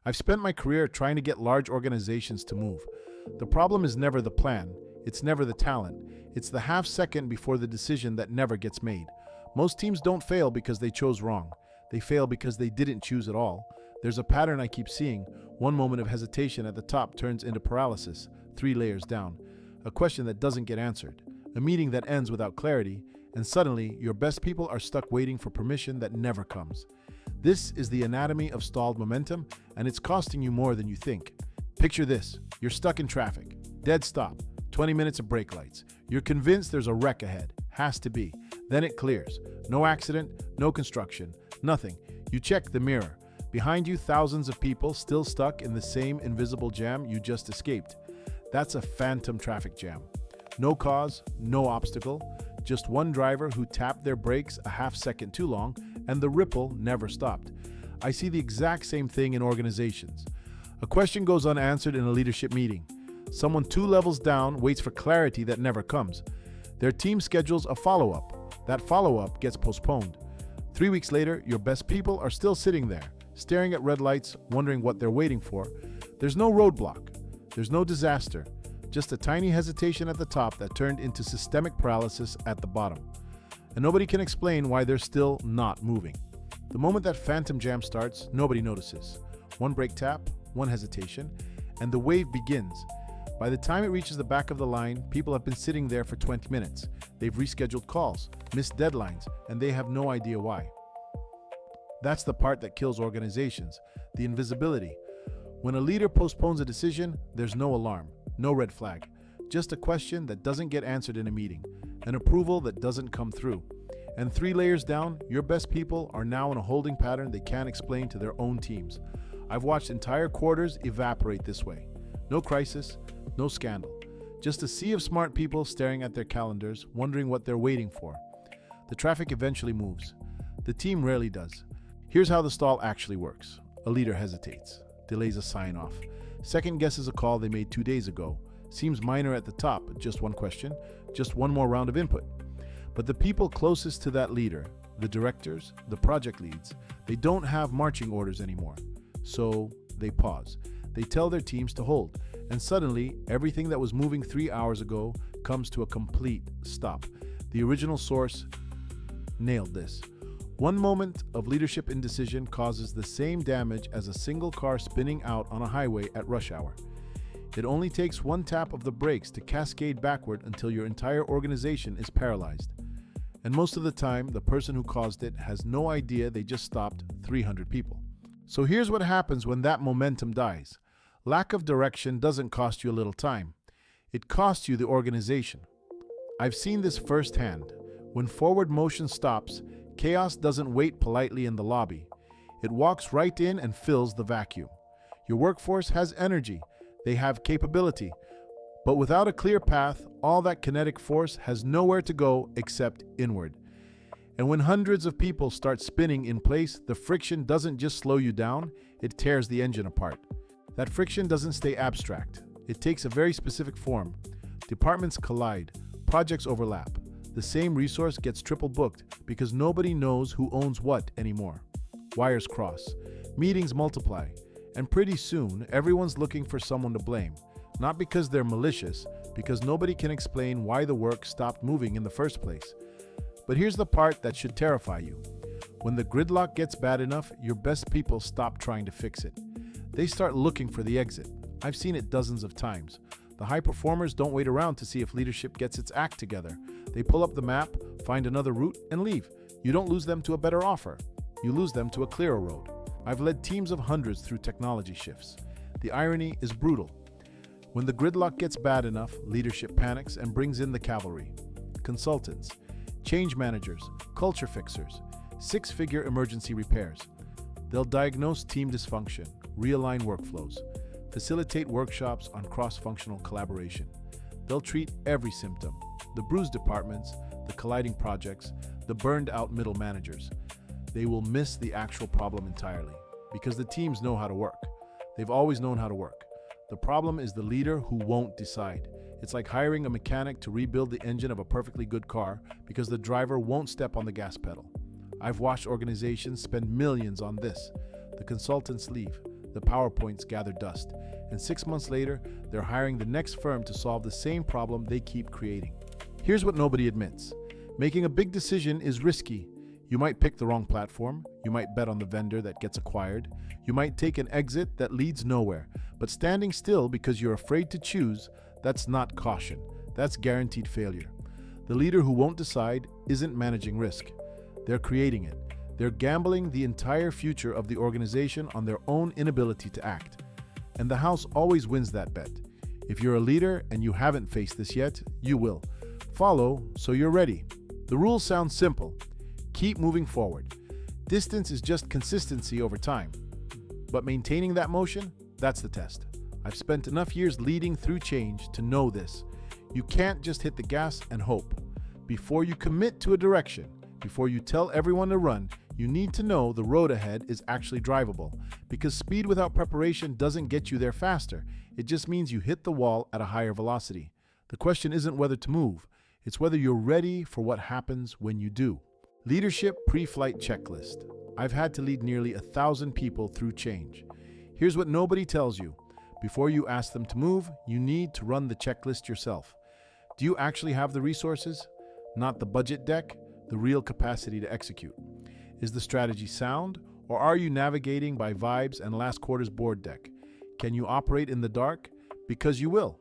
I've spent my career trying to get large organizations to move. The problem is never the plan, it's never the talent, it's the half second before the decision that never gets made. Most teams don't fail because they chose wrong. They fail because they didn't choose at all. There's a pattern I keep seeing. One moment of hesitation at the top turns into paralysis, 3 layers down. A question that doesn't get answered. A meeting that ends without clarity, and suddenly your best people are stuck waiting for permission that never comes. This is the anatomy of stalled momentum, and it's costing you more than you think. Picture this. You're stuck in traffic. Dead stop. 20 minutes of brake lights. You're convinced there's a wreck ahead. Has to be. Then it clears. No accident, no construction, nothing. You check the mirror. Behind you, thousands of people still stuck in the same invisible jam you just escaped. That's a phantom traffic jam. No cause, no obstacle, just one driver who tapped their brakes a half second too long, and the ripple never stopped. I see the exact same thing in organizations. A question goes unanswered in a leadership meeting. Someone 2 levels down waits for clarity that never comes. Their team schedules a follow-up. That follow-up gets postponed. 3 weeks later, your best people are still sitting there, staring at red lights, wondering what they're waiting for. There's no roadblock. There's no disaster. Just a tiny hesitation at the top that turned into systemic paralysis at the bottom. And nobody can explain why they're still not moving. The moment that phantom jam starts, nobody notices. One brake tap, one hesitation, and the wave begins. By the time it reaches the back of the line, people have been sitting there for 20 minutes. They've rescheduled calls, missed deadlines, and they have no idea why. That's the part that kills organizations, the invisibility. When a leader postpones a decision, there's no alarm, no red flag, just a question that doesn't get answered in a meeting, an approval that doesn't come through. And 3 layers down, your best people are now in a holding pattern they can't explain to their own teams. I've watched entire quarters evaporate this way. No crisis, no scandal. Just a sea of smart people staring at their calendars, wondering what they're waiting for. The traffic eventually moves. The team rarely does. Here's how the stall actually works. A leader hesitates, delays a sign-off, second guesses a call they made 2 days ago. Seems minor at the top, just one question, just one more round of input. But the people closest to that leader, the directors, the project leads, they don't have marching orders anymore. So they pause. They tell their teams to hold. And suddenly, everything that was moving 3 hours ago comes to a complete stop. The original source nailed this. One moment of leadership indecision causes the same damage as a single car spinning out on a highway at rush hour. It only takes one tap of the brakes to cascade backward until your entire organization is paralyzed. And most of the time, the person who caused it has no idea they just stopped 300 people. So here's what happens when that momentum dies. Lack of direction doesn't cost you a little time. It costs you the organization. I've seen this firsthand. When forward motion stops, chaos doesn't wait politely in the lobby. It walks right in and fills the vacuum. Your workforce has energy. They have capability. But without a clear path, all that kinetic force has nowhere to go except inward. And when hundreds of people start spinning in place, the friction doesn't just slow you down, it tears the engine apart. That friction doesn't stay abstract. It takes a very specific form. Departments collide, projects overlap. The same resource gets triple booked because nobody knows who owns what anymore. Wires cross, meetings multiply, and pretty soon everyone's looking for someone to blame. Not because they're malicious, because nobody can explain why the work stopped moving in the first place. But here's the part that should terrify you. When the gridlock gets bad enough, your best people stop trying to fix it. They start looking for the exit. I've seen it dozens of times. The high performers don't wait around to see if leadership gets its act together. They pull up the map, find another route, and leave. You don't lose them to a better offer. You lose them to a clearer road. I've led teams of hundreds through technology shifts. The irony is brutal. When the gridlock gets bad enough, leadership panics and brings in the cavalry. Consultants, change managers, culture fixers, 6-figure emergency repairs. They'll diagnose team dysfunction, realign workflows, facilitate workshops on cross-functional collaboration. They'll treat every symptom, the bruised departments, the colliding projects, the burned-out middle managers. They will miss the actual problem entirely because the teams know how to work. They've always known how to work. The problem is the leader who won't decide. It's like hiring a mechanic to rebuild the engine of a perfectly good car because the driver won't step on the gas pedal. I've watched organizations spend millions on this. The consultants leave. the PowerPoints gather dust, and 6 months later, they're hiring the next firm to solve the same problem they keep creating. Here's what nobody admits. Making a big decision is risky. You might pick the wrong platform, you might bet on the vendor that gets acquired, you might take an exit that leads nowhere, but standing still because you're afraid to choose, that's not caution, that's guaranteed failure. The leader who won't decide isn't managing risk. They're creating it. They're gambling the entire future of the organization on their own inability to act. And the house always wins that bet. If you're a leader and you haven't faced this yet, you will. Follow so you're ready. The rules sound simple. Keep moving forward. Distance is just consistency over time. But maintaining that motion, that's the test. I've spent enough years leading through change to know this. You can't just hit the gas and hope. Before you commit to a direction, before you tell everyone to run, you need to know the road ahead is actually drivable. Because speed without preparation doesn't get you there faster. It just means you hit the wall at a higher velocity. The question isn't whether to move. It's whether you're ready for what happens when you do. Leadership pre-flight checklist. I've had to lead nearly 1,000 people through change. Here's what nobody tells you. Before you ask them to move, you need to run the checklist yourself. Do you actually have the resources? Not the budget deck, the real capacity to execute. Is the strategy sound, or are you navigating by vibes and last quarter's board deck? Can you operate in the dark? Because you will.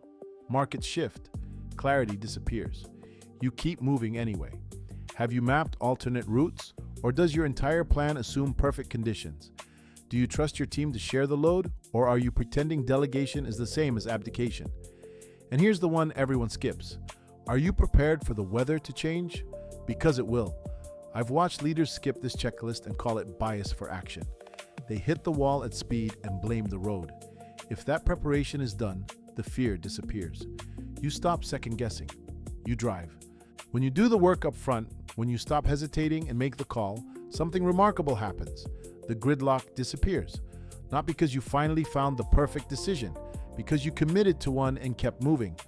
Markets shift. Clarity disappears. You keep moving anyway. Have you mapped alternate routes, or does your entire plan assume perfect conditions? Do you trust your team to share the load, or are you pretending delegation is the same as abdication? And here's the one everyone skips. Are you prepared for the weather to change? Because it will. I've watched leaders skip this checklist and call it bias for action. They hit the wall at speed and blame the road. If that preparation is done, the fear disappears. You stop second guessing. You drive. When you do the work up front, when you stop hesitating and make the call, something remarkable happens. The gridlock disappears. Not because you finally found the perfect decision, because you committed to one and kept moving.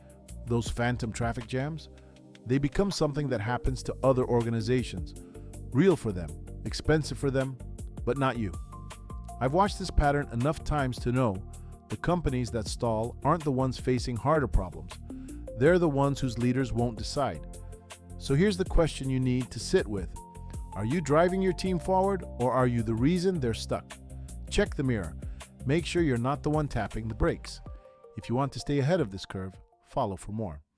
Those phantom traffic jams, they become something that happens to other organizations. Real for them, expensive for them, but not you. I've watched this pattern enough times to know the companies that stall aren't the ones facing harder problems. They're the ones whose leaders won't decide. So here's the question you need to sit with. Are you driving your team forward, or are you the reason they're stuck? Check the mirror. Make sure you're not the one tapping the brakes. If you want to stay ahead of this curve, follow for more.